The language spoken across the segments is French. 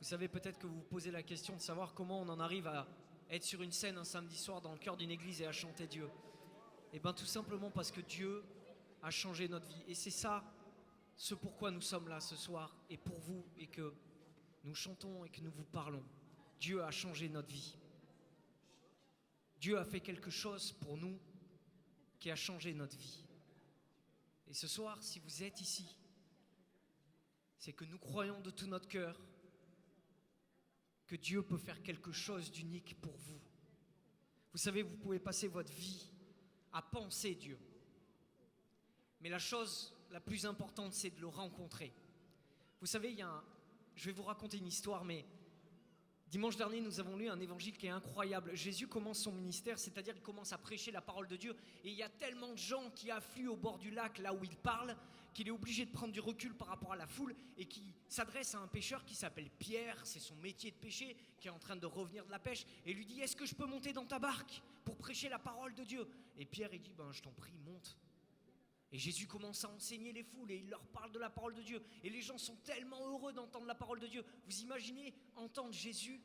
Vous savez, peut-être que vous vous posez la question de savoir comment on en arrive à être sur une scène un samedi soir dans le cœur d'une église et à chanter Dieu. Eh bien tout simplement parce que Dieu a changé notre vie. Et c'est ça, ce pourquoi nous sommes là ce soir, et pour vous, et que nous chantons et que nous vous parlons. Dieu a changé notre vie. Dieu a fait quelque chose pour nous qui a changé notre vie. Et ce soir, si vous êtes ici, c'est que nous croyons de tout notre cœur que Dieu peut faire quelque chose d'unique pour vous. Vous savez, vous pouvez passer votre vie à penser Dieu. Mais la chose la plus importante, c'est de le rencontrer. Vous savez, je vais vous raconter une histoire, mais dimanche dernier, nous avons lu un évangile qui est incroyable. Jésus commence son ministère, c'est-à-dire qu'il commence à prêcher la parole de Dieu. Et il y a tellement de gens qui affluent au bord du lac, là où il parle, qu'il est obligé de prendre du recul par rapport à la foule et qui s'adresse à un pêcheur qui s'appelle Pierre, c'est son métier de pêcher, qui est en train de revenir de la pêche, et lui dit « Est-ce que je peux monter dans ta barque pour prêcher la parole de Dieu ?» Et Pierre, il dit « Je t'en prie, monte. » Et Jésus commence à enseigner les foules et il leur parle de la parole de Dieu. Et les gens sont tellement heureux d'entendre la parole de Dieu. Vous imaginez entendre Jésus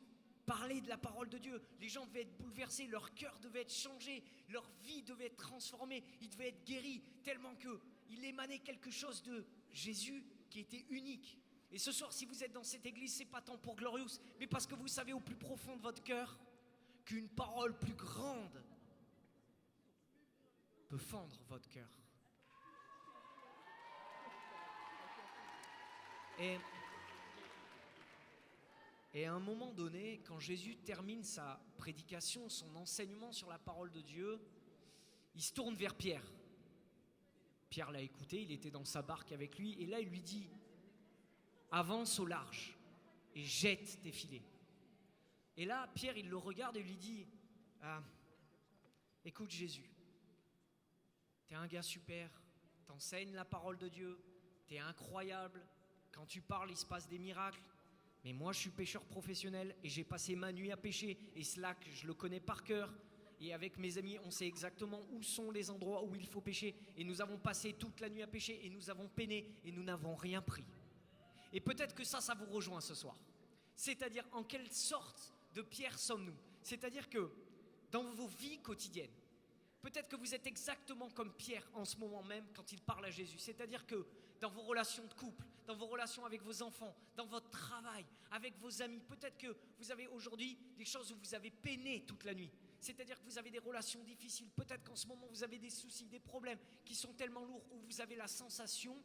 parler de la parole de Dieu. Les gens devaient être bouleversés, leur cœur devait être changé, leur vie devait être transformée, ils devaient être guéris, tellement qu'il émanait quelque chose de Jésus qui était unique. Et ce soir, si vous êtes dans cette église, c'est pas tant pour Glorious, mais parce que vous savez au plus profond de votre cœur qu'une parole plus grande peut fendre votre cœur. Et à un moment donné, quand Jésus termine sa prédication, son enseignement sur la parole de Dieu, il se tourne vers Pierre. Pierre l'a écouté, il était dans sa barque avec lui, et là il lui dit « Avance au large et jette tes filets. » Et là, Pierre, il le regarde et lui dit « Écoute Jésus, t'es un gars super, t'enseignes la parole de Dieu, t'es incroyable, quand tu parles, il se passe des miracles. Mais moi, je suis pêcheur professionnel et j'ai passé ma nuit à pêcher. Et ce lac, je le connais par cœur. Et avec mes amis, on sait exactement où sont les endroits où il faut pêcher. Et nous avons passé toute la nuit à pêcher et nous avons peiné et nous n'avons rien pris. Et peut-être que ça vous rejoint ce soir. C'est-à-dire, en quelle sorte de Pierre sommes-nous? C'est-à-dire que dans vos vies quotidiennes, peut-être que vous êtes exactement comme Pierre en ce moment même quand il parle à Jésus. C'est-à-dire que dans vos relations de couple, dans vos relations avec vos enfants, dans votre travail, avec vos amis, peut-être que vous avez aujourd'hui des choses où vous avez peiné toute la nuit. C'est-à-dire que vous avez des relations difficiles. Peut-être qu'en ce moment, vous avez des soucis, des problèmes qui sont tellement lourds où vous avez la sensation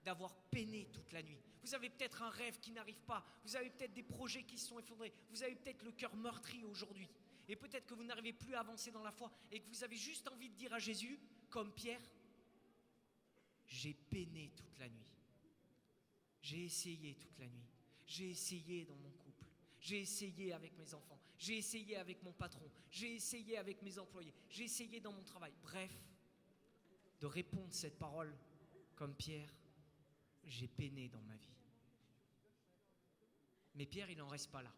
d'avoir peiné toute la nuit. Vous avez peut-être un rêve qui n'arrive pas. Vous avez peut-être des projets qui se sont effondrés. Vous avez peut-être le cœur meurtri aujourd'hui. Et peut-être que vous n'arrivez plus à avancer dans la foi et que vous avez juste envie de dire à Jésus, comme Pierre, j'ai peiné toute la nuit. J'ai essayé toute la nuit. J'ai essayé dans mon couple. J'ai essayé avec mes enfants. J'ai essayé avec mon patron. J'ai essayé avec mes employés. J'ai essayé dans mon travail. Bref, de répondre cette parole comme Pierre, j'ai peiné dans ma vie. Mais Pierre, il n'en reste pas là.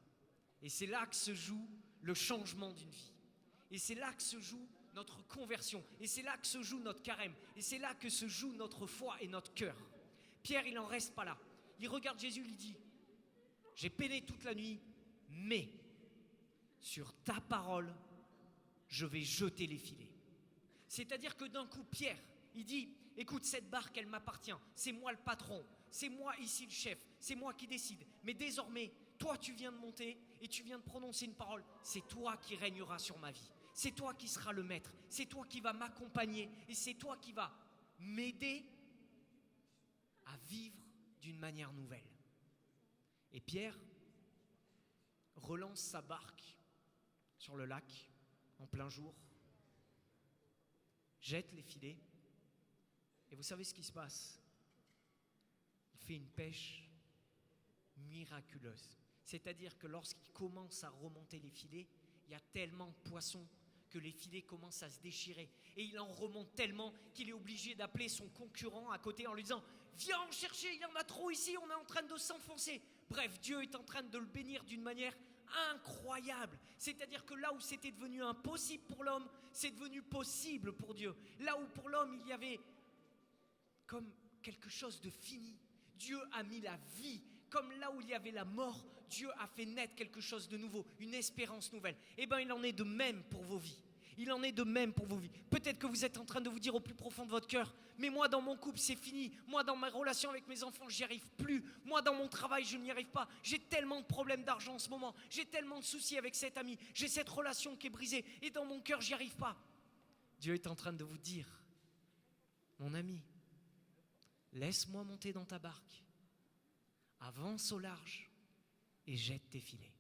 Et c'est là que se joue le changement d'une vie. Et c'est là que se joue notre conversion. Et c'est là que se joue notre carême. Et c'est là que se joue notre foi et notre cœur. Pierre, il n'en reste pas là. Il regarde Jésus, il lui dit « J'ai peiné toute la nuit, mais sur ta parole, je vais jeter les filets. » C'est-à-dire que d'un coup, Pierre, il dit « Écoute, cette barque, elle m'appartient. C'est moi le patron. C'est moi ici le chef. C'est moi qui décide. Mais désormais, toi, tu viens de monter et tu viens de prononcer une parole. C'est toi qui régneras sur ma vie. C'est toi qui seras le maître. C'est toi qui vas m'accompagner et c'est toi qui vas m'aider à vivre d'une manière nouvelle. » Et Pierre relance sa barque sur le lac en plein jour, jette les filets et vous savez ce qui se passe? Il fait une pêche miraculeuse. C'est-à-dire que lorsqu'il commence à remonter les filets, il y a tellement de poissons que les filets commencent à se déchirer. Et il en remonte tellement qu'il est obligé d'appeler son concurrent à côté en lui disant « Viens en chercher, il y en a trop ici, on est en train de s'enfoncer. » Bref, Dieu est en train de le bénir d'une manière incroyable. C'est-à-dire que là où c'était devenu impossible pour l'homme, c'est devenu possible pour Dieu. Là où pour l'homme, il y avait comme quelque chose de fini, Dieu a mis la vie Comme là où il y avait la mort, Dieu a fait naître quelque chose de nouveau, une espérance nouvelle. Eh bien, il en est de même pour vos vies. Il en est de même pour vos vies. Peut-être que vous êtes en train de vous dire au plus profond de votre cœur, mais moi dans mon couple c'est fini, moi dans ma relation avec mes enfants j'y arrive plus, moi dans mon travail je n'y arrive pas, j'ai tellement de problèmes d'argent en ce moment, j'ai tellement de soucis avec cet ami, j'ai cette relation qui est brisée et dans mon cœur j'y arrive pas. Dieu est en train de vous dire, mon ami, laisse-moi monter dans ta barque, avance au large et jette tes filets.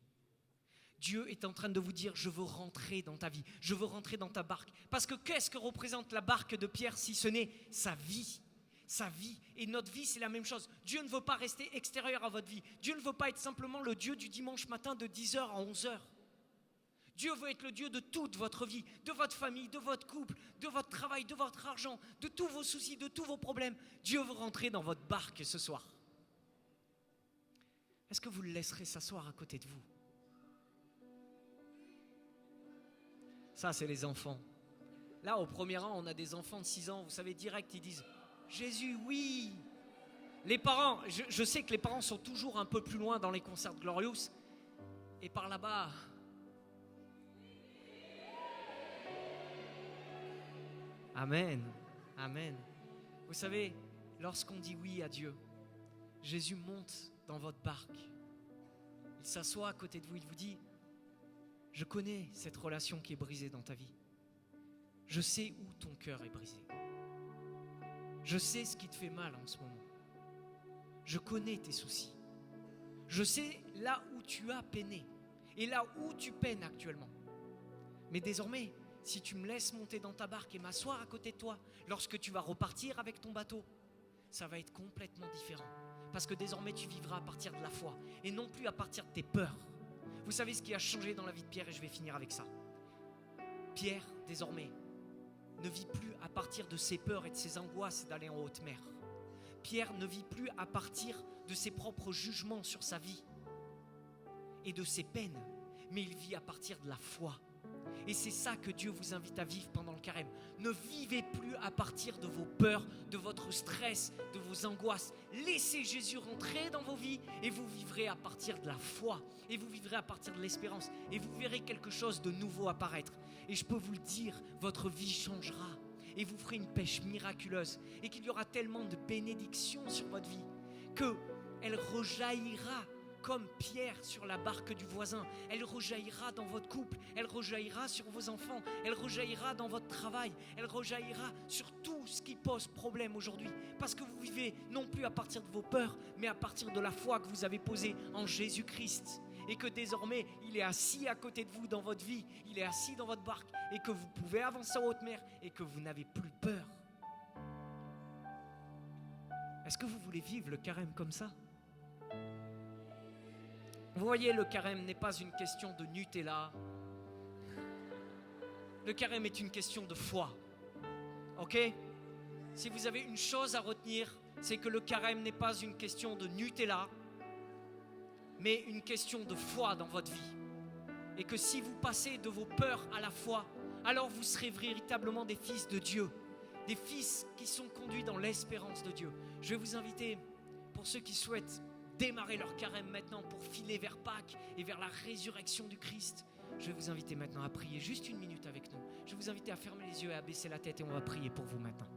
Dieu est en train de vous dire, je veux rentrer dans ta vie, je veux rentrer dans ta barque. Parce que qu'est-ce que représente la barque de Pierre si ce n'est sa vie? Sa vie. Et notre vie, c'est la même chose. Dieu ne veut pas rester extérieur à votre vie. Dieu ne veut pas être simplement le Dieu du dimanche matin de 10h à 11h. Dieu veut être le Dieu de toute votre vie, de votre famille, de votre couple, de votre travail, de votre argent, de tous vos soucis, de tous vos problèmes. Dieu veut rentrer dans votre barque ce soir. Est-ce que vous le laisserez s'asseoir à côté de vous? Ça, c'est les enfants. Là, au premier rang, on a des enfants de 6 ans. Vous savez, direct, ils disent « Jésus, oui !» Les parents, je sais que les parents sont toujours un peu plus loin dans les concerts de Glorious. Et par là-bas... Amen, amen. Vous savez, lorsqu'on dit oui à Dieu, Jésus monte dans votre barque. Il s'assoit à côté de vous, il vous dit « Je connais cette relation qui est brisée dans ta vie. Je sais où ton cœur est brisé. Je sais ce qui te fait mal en ce moment. Je connais tes soucis. Je sais là où tu as peiné et là où tu peines actuellement. Mais désormais, si tu me laisses monter dans ta barque et m'asseoir à côté de toi, lorsque tu vas repartir avec ton bateau, ça va être complètement différent. Parce que désormais, tu vivras à partir de la foi et non plus à partir de tes peurs. Vous savez ce qui a changé dans la vie de Pierre et je vais finir avec ça. Pierre, désormais, ne vit plus à partir de ses peurs et de ses angoisses d'aller en haute mer. Pierre ne vit plus à partir de ses propres jugements sur sa vie et de ses peines, mais il vit à partir de la foi. Et c'est ça que Dieu vous invite à vivre pendant le carême. Ne vivez plus à partir de vos peurs, de votre stress, de vos angoisses. Laissez Jésus rentrer dans vos vies et vous vivrez à partir de la foi. Et vous vivrez à partir de l'espérance. Et vous verrez quelque chose de nouveau apparaître. Et je peux vous le dire, votre vie changera. Et vous ferez une pêche miraculeuse. Et qu'il y aura tellement de bénédictions sur votre vie qu'elle rejaillira comme Pierre sur la barque du voisin. Elle rejaillira dans votre couple, elle rejaillira sur vos enfants, elle rejaillira dans votre travail, elle rejaillira sur tout ce qui pose problème aujourd'hui. Parce que vous vivez non plus à partir de vos peurs, mais à partir de la foi que vous avez posée en Jésus-Christ. Et que désormais, il est assis à côté de vous dans votre vie, il est assis dans votre barque, et que vous pouvez avancer en haute mer, et que vous n'avez plus peur. Est-ce que vous voulez vivre le carême comme ça ? Vous voyez, le carême n'est pas une question de Nutella. Le carême est une question de foi. Ok ? Si vous avez une chose à retenir, c'est que le carême n'est pas une question de Nutella, mais une question de foi dans votre vie. Et que si vous passez de vos peurs à la foi, alors vous serez véritablement des fils de Dieu. Des fils qui sont conduits dans l'espérance de Dieu. Je vais vous inviter, pour ceux qui souhaitent démarrer leur carême maintenant pour filer vers Pâques et vers la résurrection du Christ, je vais vous inviter maintenant à prier juste 1 minute avec nous. Je vais vous inviter à fermer les yeux et à baisser la tête et on va prier pour vous maintenant.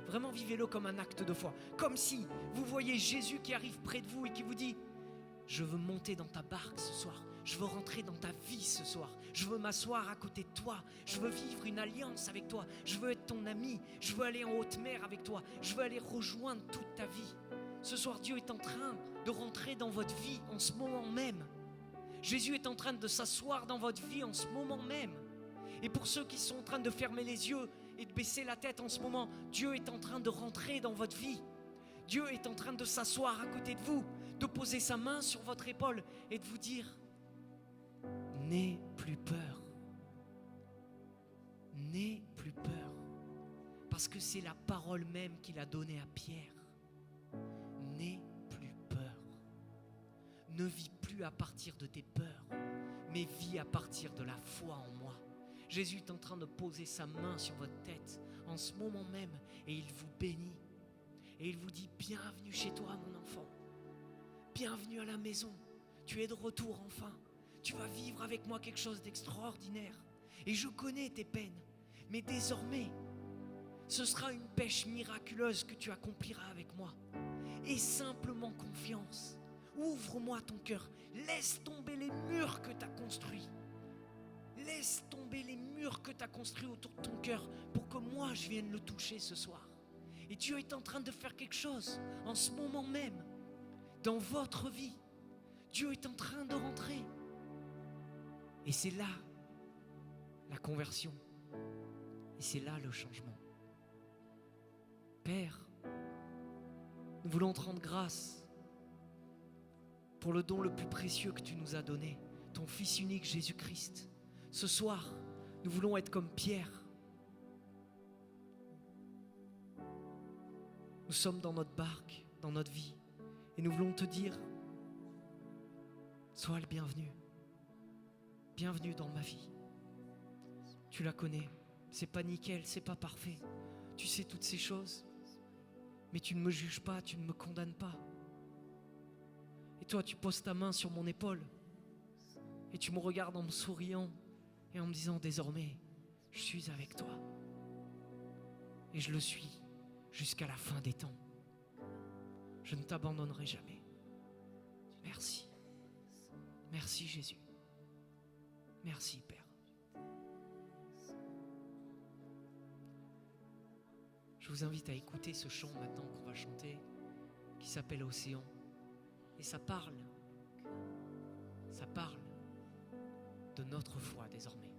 Vraiment vivez-le comme un acte de foi. Comme si vous voyez Jésus qui arrive près de vous et qui vous dit « Je veux monter dans ta barque ce soir. Je veux rentrer dans ta vie ce soir. Je veux m'asseoir à côté de toi. Je veux vivre une alliance avec toi. Je veux être ton ami. Je veux aller en haute mer avec toi. Je veux aller rejoindre toute ta vie. » Ce soir, Dieu est en train de rentrer dans votre vie en ce moment même. Jésus est en train de s'asseoir dans votre vie en ce moment même. Et pour ceux qui sont en train de fermer les yeux et de baisser la tête en ce moment, Dieu est en train de rentrer dans votre vie. Dieu est en train de s'asseoir à côté de vous, de poser sa main sur votre épaule et de vous dire « N'aie plus peur. N'aie plus peur. » Parce que c'est la parole même qu'il a donnée à Pierre. N'aie plus peur. Ne vis plus à partir de tes peurs, mais vis à partir de la foi en moi. Jésus est en train de poser sa main sur votre tête en ce moment même et il vous bénit. Et il vous dit, bienvenue chez toi mon enfant. bienvenue à la maison. Tu es de retour enfin. Tu vas vivre avec moi quelque chose d'extraordinaire. Et je connais tes peines, mais désormais, ce sera une pêche miraculeuse que tu accompliras avec moi. Aie simplement confiance. Ouvre-moi ton cœur. Laisse tomber les murs que tu as construits. Laisse tomber les murs que tu as construits autour de ton cœur pour que moi je vienne le toucher ce soir. Et Dieu est en train de faire quelque chose en ce moment même dans votre vie. Dieu est en train de rentrer. Et c'est là la conversion. Et c'est là le changement. Père, nous voulons te rendre grâce pour le don le plus précieux que tu nous as donné, ton Fils unique Jésus-Christ. Ce soir, nous voulons être comme Pierre. Nous sommes dans notre barque, dans notre vie, et nous voulons te dire, sois le bienvenu. Bienvenue dans ma vie. Tu la connais, c'est pas nickel, c'est pas parfait. Tu sais toutes ces choses, mais tu ne me juges pas, tu ne me condamnes pas. Et toi, tu poses ta main sur mon épaule et tu me regardes en me souriant et en me disant désormais, je suis avec toi. Et je le suis jusqu'à la fin des temps. Je ne t'abandonnerai jamais. Merci. Merci Jésus. Merci Père. Je vous invite à écouter ce chant maintenant qu'on va chanter, qui s'appelle Océan. Et ça parle de notre foi désormais.